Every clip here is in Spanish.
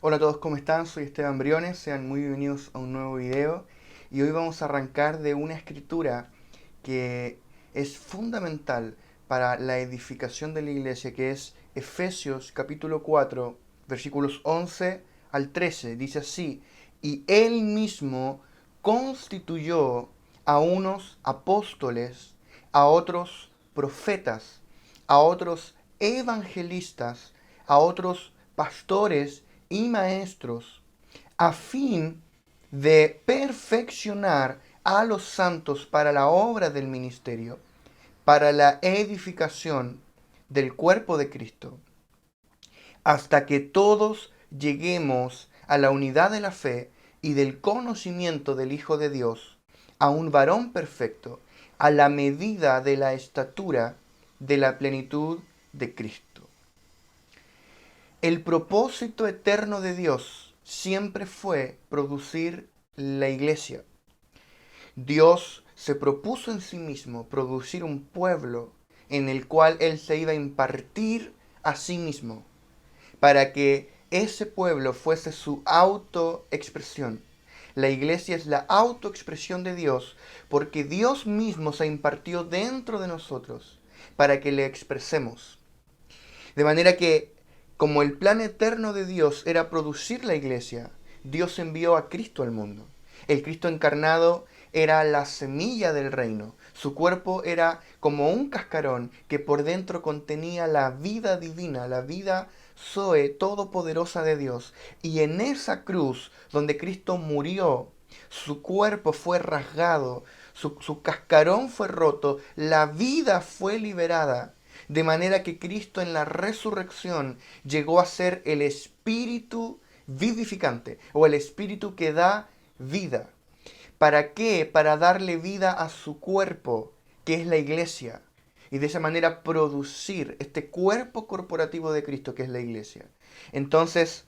Hola a todos, ¿cómo están? Soy Esteban Briones, sean muy bienvenidos a un nuevo video y hoy vamos a arrancar de una escritura que es fundamental para la edificación de la iglesia, que es Efesios capítulo 4, versículos 11 al 13. Dice así: y él mismo constituyó a unos apóstoles, a otros profetas, a otros evangelistas, a otros pastores y maestros, a fin de perfeccionar a los santos para la obra del ministerio, para la edificación del cuerpo de Cristo, hasta que todos lleguemos a la unidad de la fe y del conocimiento del Hijo de Dios, a un varón perfecto, a la medida de la estatura de la plenitud de Cristo. El propósito eterno de Dios siempre fue producir la iglesia. Dios se propuso en sí mismo producir un pueblo en el cual Él se iba a impartir a sí mismo, para que ese pueblo fuese su autoexpresión. La iglesia es la autoexpresión de Dios, porque Dios mismo se impartió dentro de nosotros para que le expresemos. De manera que, como el plan eterno de Dios era producir la iglesia, Dios envió a Cristo al mundo. El Cristo encarnado era la semilla del reino. Su cuerpo era como un cascarón que por dentro contenía la vida divina, la vida Zoe todopoderosa de Dios. Y en esa cruz donde Cristo murió, su cuerpo fue rasgado, su cascarón fue roto, la vida fue liberada. De manera que Cristo en la resurrección llegó a ser el espíritu vivificante o el espíritu que da vida. ¿Para qué? Para darle vida a su cuerpo, que es la iglesia. Y de esa manera producir este cuerpo corporativo de Cristo, que es la iglesia. Entonces,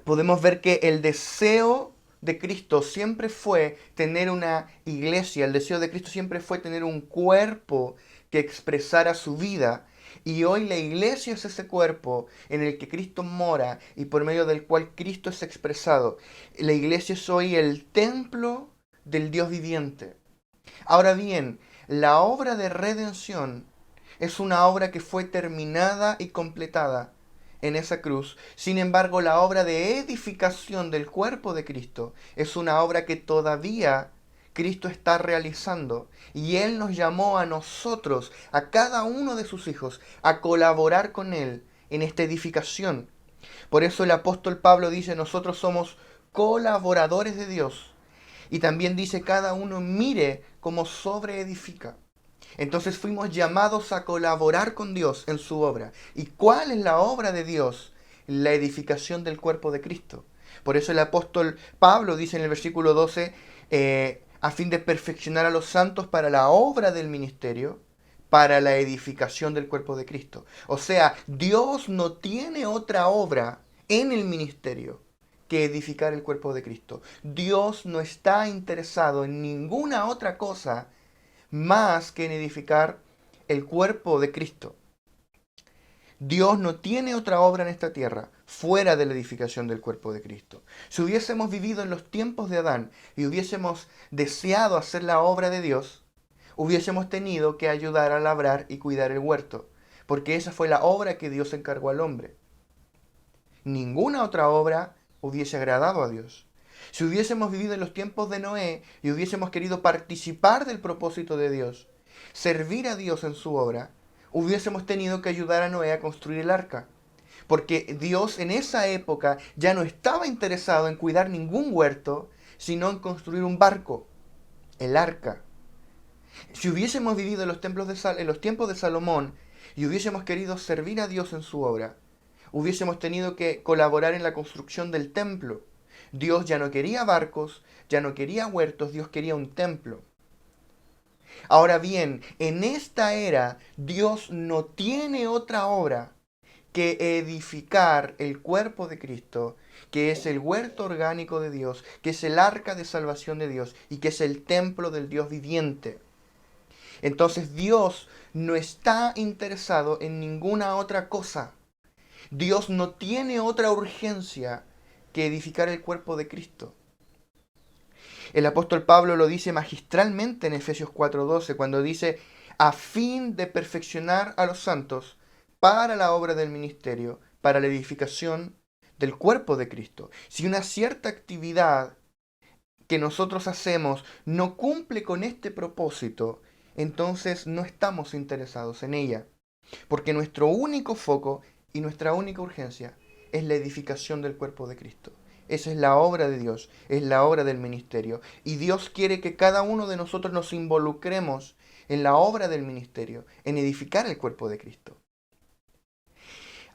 podemos ver que el deseo de Cristo siempre fue tener una iglesia, el deseo de Cristo siempre fue tener un cuerpo que expresara su vida. Y hoy la iglesia es ese cuerpo en el que Cristo mora y por medio del cual Cristo es expresado. La iglesia es hoy el templo del Dios viviente. Ahora bien, la obra de redención es una obra que fue terminada y completada en esa cruz. Sin embargo, la obra de edificación del cuerpo de Cristo es una obra que todavía Cristo está realizando. Y Él nos llamó a nosotros, a cada uno de sus hijos, a colaborar con Él en esta edificación. Por eso el apóstol Pablo dice, nosotros somos colaboradores de Dios. Y también dice, cada uno mire cómo sobreedifica. Entonces fuimos llamados a colaborar con Dios en su obra. ¿Y cuál es la obra de Dios? La edificación del cuerpo de Cristo. Por eso el apóstol Pablo dice en el versículo 12, a fin de perfeccionar a los santos para la obra del ministerio, para la edificación del cuerpo de Cristo. O sea, Dios no tiene otra obra en el ministerio que edificar el cuerpo de Cristo. Dios no está interesado en ninguna otra cosa más que en edificar el cuerpo de Cristo. Dios no tiene otra obra en esta tierra fuera de la edificación del cuerpo de Cristo. Si hubiésemos vivido en los tiempos de Adán y hubiésemos deseado hacer la obra de Dios, hubiésemos tenido que ayudar a labrar y cuidar el huerto, porque esa fue la obra que Dios encargó al hombre. Ninguna otra obra hubiese agradado a Dios. Si hubiésemos vivido en los tiempos de Noé y hubiésemos querido participar del propósito de Dios, servir a Dios en su obra, hubiésemos tenido que ayudar a Noé a construir el arca. Porque Dios en esa época ya no estaba interesado en cuidar ningún huerto, sino en construir un barco, el arca. Si hubiésemos vivido en en los tiempos de Salomón y hubiésemos querido servir a Dios en su obra, hubiésemos tenido que colaborar en la construcción del templo. Dios ya no quería barcos, ya no quería huertos, Dios quería un templo. Ahora bien, en esta era Dios no tiene otra obra que edificar el cuerpo de Cristo, que es el huerto orgánico de Dios, que es el arca de salvación de Dios y que es el templo del Dios viviente. Entonces Dios no está interesado en ninguna otra cosa. Dios no tiene otra urgencia que edificar el cuerpo de Cristo. El apóstol Pablo lo dice magistralmente en Efesios 4:12, cuando dice, a fin de perfeccionar a los santos para la obra del ministerio, para la edificación del cuerpo de Cristo. Si una cierta actividad que nosotros hacemos no cumple con este propósito, entonces no estamos interesados en ella, porque nuestro único foco y nuestra única urgencia es la edificación del cuerpo de Cristo. Esa es la obra de Dios, es la obra del ministerio. Y Dios quiere que cada uno de nosotros nos involucremos en la obra del ministerio, en edificar el cuerpo de Cristo.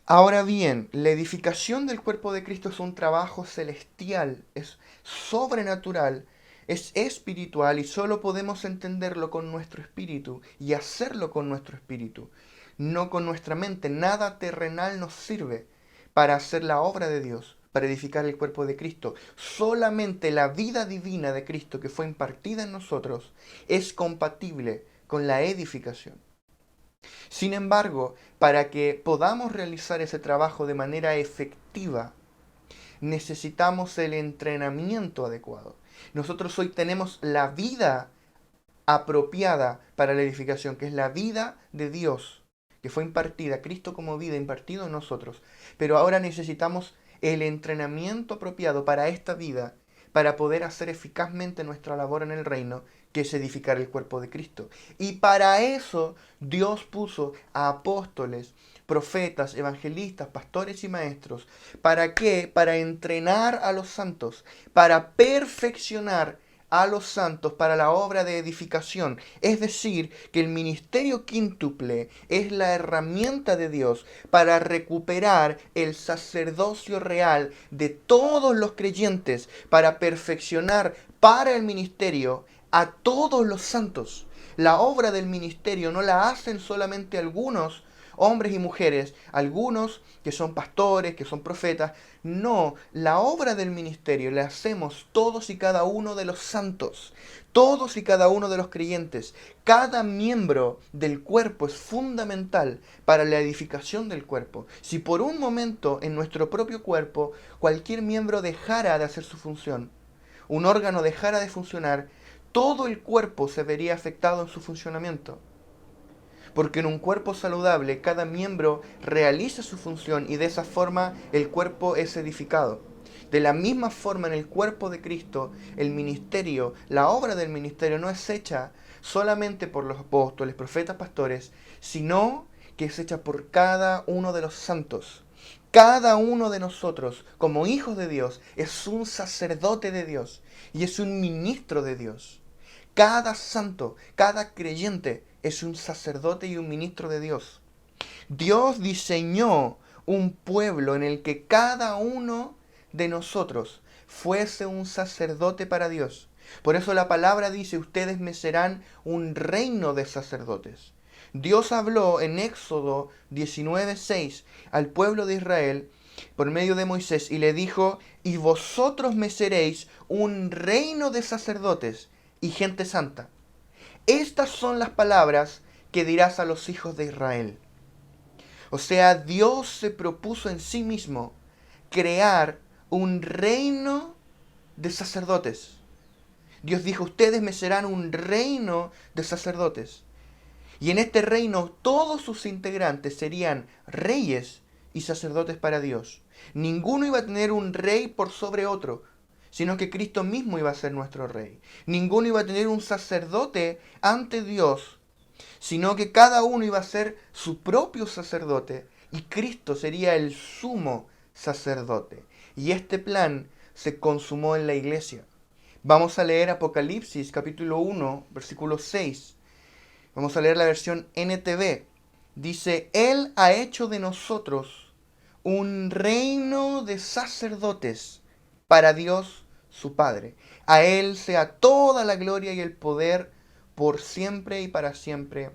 Ahora bien, la edificación del cuerpo de Cristo es un trabajo celestial, es sobrenatural, es espiritual y solo podemos entenderlo con nuestro espíritu y hacerlo con nuestro espíritu, no con nuestra mente. Nada terrenal nos sirve para hacer la obra de Dios, para edificar el cuerpo de Cristo. Solamente la vida divina de Cristo que fue impartida en nosotros es compatible con la edificación. Sin embargo, para que podamos realizar ese trabajo de manera efectiva, necesitamos el entrenamiento adecuado. Nosotros hoy tenemos la vida apropiada para la edificación, que es la vida de Dios, que fue impartida, Cristo como vida impartido en nosotros. Pero ahora necesitamos el entrenamiento apropiado para esta vida, para poder hacer eficazmente nuestra labor en el reino, que es edificar el cuerpo de Cristo. Y para eso Dios puso a apóstoles, profetas, evangelistas, pastores y maestros. ¿Para qué? Para entrenar a los santos, para perfeccionar a los santos para la obra de edificación. Es decir, que el ministerio quíntuple es la herramienta de Dios para recuperar el sacerdocio real de todos los creyentes, para perfeccionar para el ministerio a todos los santos. La obra del ministerio no la hacen solamente algunos hombres y mujeres, algunos que son pastores, que son profetas. No, la obra del ministerio la hacemos todos y cada uno de los santos, todos y cada uno de los creyentes. Cada miembro del cuerpo es fundamental para la edificación del cuerpo. Si por un momento en nuestro propio cuerpo cualquier miembro dejara de hacer su función, un órgano dejara de funcionar, todo el cuerpo se vería afectado en su funcionamiento. Porque en un cuerpo saludable cada miembro realiza su función y de esa forma el cuerpo es edificado. De la misma forma en el cuerpo de Cristo, el ministerio, la obra del ministerio no es hecha solamente por los apóstoles, profetas, pastores, sino que es hecha por cada uno de los santos. Cada uno de nosotros, como hijos de Dios, es un sacerdote de Dios y es un ministro de Dios. Cada santo, cada creyente es un sacerdote y un ministro de Dios. Dios diseñó un pueblo en el que cada uno de nosotros fuese un sacerdote para Dios. Por eso la palabra dice, ustedes me serán un reino de sacerdotes. Dios habló en Éxodo 19:6 al pueblo de Israel por medio de Moisés y le dijo, y vosotros me seréis un reino de sacerdotes y gente santa. Estas son las palabras que dirás a los hijos de Israel. O sea, Dios se propuso en sí mismo crear un reino de sacerdotes. Dios dijo, ustedes me serán un reino de sacerdotes. Y en este reino todos sus integrantes serían reyes y sacerdotes para Dios. Ninguno iba a tener un rey por sobre otro, sino que Cristo mismo iba a ser nuestro rey. Ninguno iba a tener un sacerdote ante Dios, sino que cada uno iba a ser su propio sacerdote y Cristo sería el sumo sacerdote. Y este plan se consumó en la iglesia. Vamos a leer Apocalipsis capítulo 1, versículo 6. Vamos a leer la versión NTV. Dice, Él ha hecho de nosotros un reino de sacerdotes para Dios su Padre. A Él sea toda la gloria y el poder por siempre y para siempre.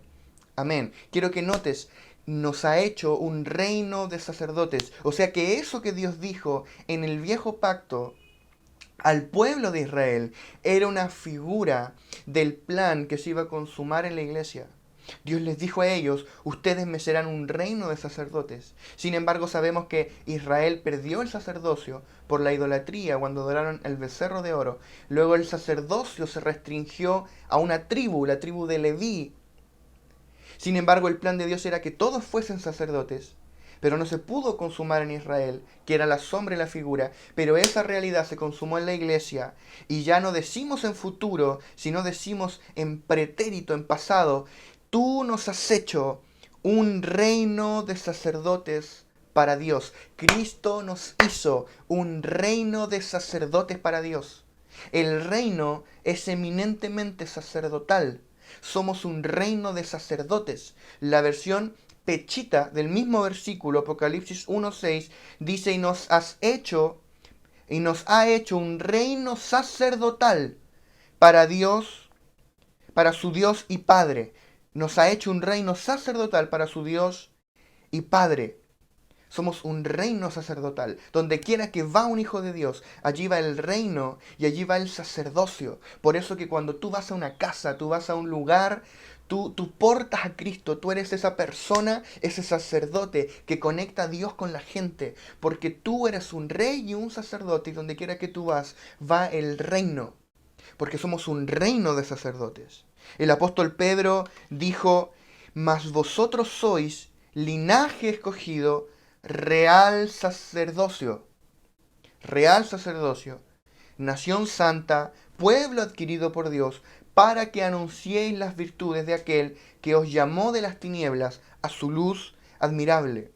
Amén. Quiero que notes, nos ha hecho un reino de sacerdotes. O sea que eso que Dios dijo en el viejo pacto al pueblo de Israel era una figura del plan que se iba a consumar en la iglesia. Dios les dijo a ellos, ustedes me serán un reino de sacerdotes. Sin embargo, sabemos que Israel perdió el sacerdocio por la idolatría cuando adoraron el becerro de oro. Luego el sacerdocio se restringió a una tribu, la tribu de Leví. Sin embargo, el plan de Dios era que todos fuesen sacerdotes, pero no se pudo consumar en Israel, que era la sombra y la figura, pero esa realidad se consumó en la iglesia, y ya no decimos en futuro, sino decimos en pretérito, en pasado, tú nos has hecho un reino de sacerdotes para Dios. Cristo nos hizo un reino de sacerdotes para Dios. El reino es eminentemente sacerdotal. Somos un reino de sacerdotes. La versión pechita del mismo versículo, Apocalipsis 1:6, dice, y nos ha hecho un reino sacerdotal para Dios, para su Dios y Padre. Nos ha hecho un reino sacerdotal para su Dios y Padre. Somos un reino sacerdotal. Donde quiera que va un hijo de Dios, allí va el reino y allí va el sacerdocio. Por eso que cuando tú vas a una casa, tú vas a un lugar, tú portas a Cristo, tú eres esa persona, ese sacerdote que conecta a Dios con la gente. Porque tú eres un rey y un sacerdote y donde quiera que tú vas, va el reino. Porque somos un reino de sacerdotes. El apóstol Pedro dijo, mas vosotros sois linaje escogido, real sacerdocio, nación santa, pueblo adquirido por Dios, para que anunciéis las virtudes de aquel que os llamó de las tinieblas a su luz admirable.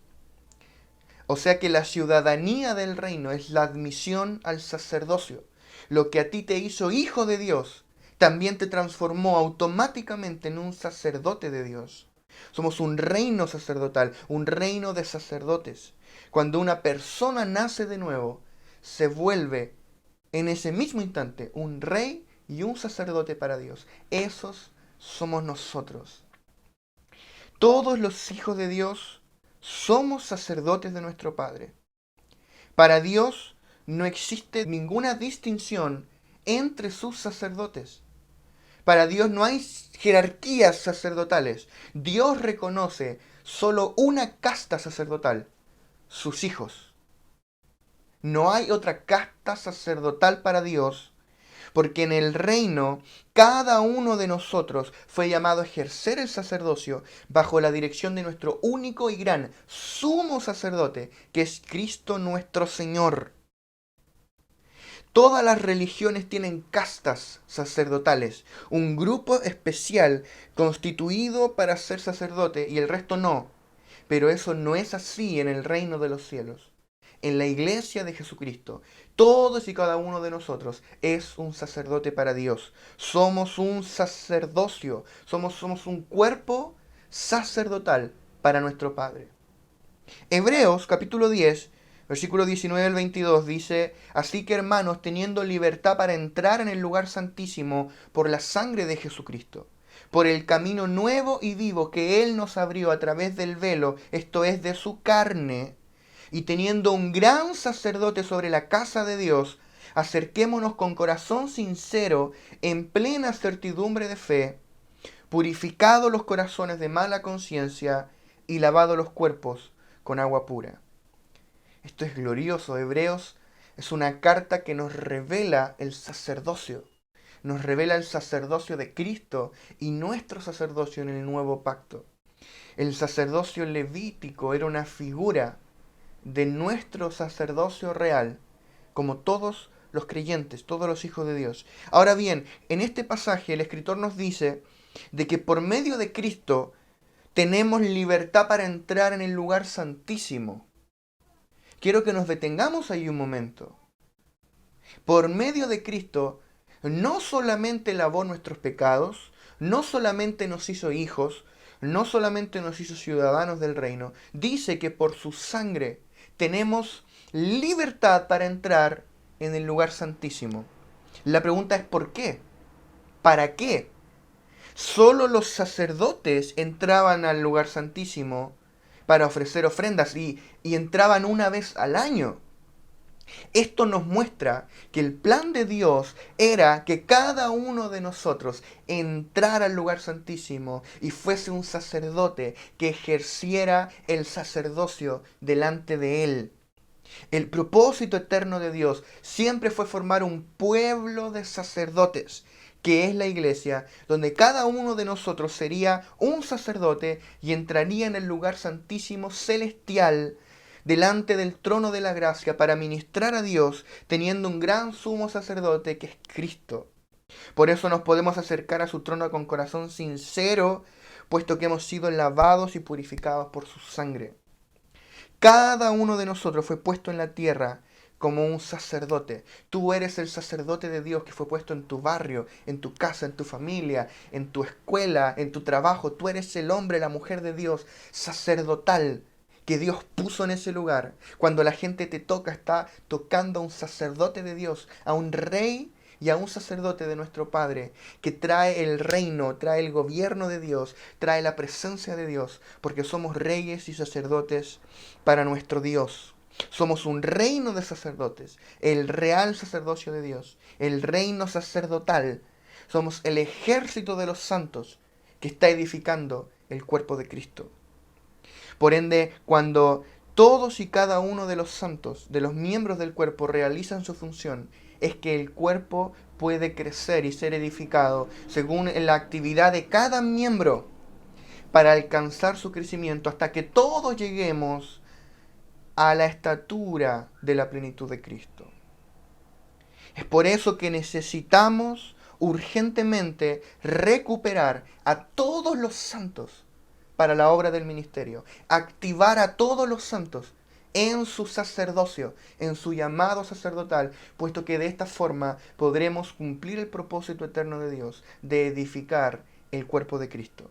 O sea que la ciudadanía del reino es la admisión al sacerdocio. Lo que a ti te hizo hijo de Dios, también te transformó automáticamente en un sacerdote de Dios. Somos un reino sacerdotal, un reino de sacerdotes. Cuando una persona nace de nuevo, se vuelve en ese mismo instante un rey y un sacerdote para Dios. Esos somos nosotros. Todos los hijos de Dios somos sacerdotes de nuestro Padre. Para Dios no existe ninguna distinción entre sus sacerdotes. Para Dios no hay jerarquías sacerdotales. Dios reconoce solo una casta sacerdotal, sus hijos. No hay otra casta sacerdotal para Dios, porque en el reino cada uno de nosotros fue llamado a ejercer el sacerdocio bajo la dirección de nuestro único y gran sumo sacerdote, que es Cristo nuestro Señor. Todas las religiones tienen castas sacerdotales, un grupo especial constituido para ser sacerdote y el resto no. Pero eso no es así en el reino de los cielos. En la iglesia de Jesucristo, todos y cada uno de nosotros es un sacerdote para Dios. Somos un sacerdocio, somos un cuerpo sacerdotal para nuestro Padre. Hebreos capítulo 10, versículo 19 al 22 dice, así que hermanos, teniendo libertad para entrar en el lugar santísimo por la sangre de Jesucristo, por el camino nuevo y vivo que Él nos abrió a través del velo, esto es, de su carne, y teniendo un gran sacerdote sobre la casa de Dios, acerquémonos con corazón sincero, en plena certidumbre de fe, purificados los corazones de mala conciencia y lavados los cuerpos con agua pura. Esto es glorioso. Hebreos es una carta que nos revela el sacerdocio. Nos revela el sacerdocio de Cristo y nuestro sacerdocio en el nuevo pacto. El sacerdocio levítico era una figura de nuestro sacerdocio real, como todos los creyentes, todos los hijos de Dios. Ahora bien, en este pasaje el escritor nos dice de que por medio de Cristo tenemos libertad para entrar en el lugar santísimo. Quiero que nos detengamos ahí un momento. Por medio de Cristo, no solamente lavó nuestros pecados, no solamente nos hizo hijos, no solamente nos hizo ciudadanos del reino, dice que por su sangre tenemos libertad para entrar en el lugar santísimo. La pregunta es ¿por qué? ¿Para qué? Solo los sacerdotes entraban al lugar santísimo para ofrecer ofrendas y entraban una vez al año. Esto nos muestra que el plan de Dios era que cada uno de nosotros entrara al lugar santísimo y fuese un sacerdote que ejerciera el sacerdocio delante de Él. El propósito eterno de Dios siempre fue formar un pueblo de sacerdotes, que es la iglesia, donde cada uno de nosotros sería un sacerdote y entraría en el lugar santísimo celestial delante del trono de la gracia para ministrar a Dios, teniendo un gran sumo sacerdote que es Cristo. Por eso nos podemos acercar a su trono con corazón sincero, puesto que hemos sido lavados y purificados por su sangre. Cada uno de nosotros fue puesto en la tierra como un sacerdote. Tú eres el sacerdote de Dios que fue puesto en tu barrio, en tu casa, en tu familia, en tu escuela, en tu trabajo. Tú eres el hombre, la mujer de Dios, sacerdotal, que Dios puso en ese lugar. Cuando la gente te toca, está tocando a un sacerdote de Dios, a un rey y a un sacerdote de nuestro Padre, que trae el reino, trae el gobierno de Dios, trae la presencia de Dios, porque somos reyes y sacerdotes para nuestro Dios. Somos un reino de sacerdotes, el real sacerdocio de Dios, el reino sacerdotal. Somos el ejército de los santos que está edificando el cuerpo de Cristo. Por ende, cuando todos y cada uno de los santos, de los miembros del cuerpo, realizan su función, es que el cuerpo puede crecer y ser edificado según la actividad de cada miembro para alcanzar su crecimiento hasta que todos lleguemos a la estatura de la plenitud de Cristo. Es por eso que necesitamos urgentemente recuperar a todos los santos para la obra del ministerio, activar a todos los santos en su sacerdocio, en su llamado sacerdotal, puesto que de esta forma podremos cumplir el propósito eterno de Dios de edificar el cuerpo de Cristo.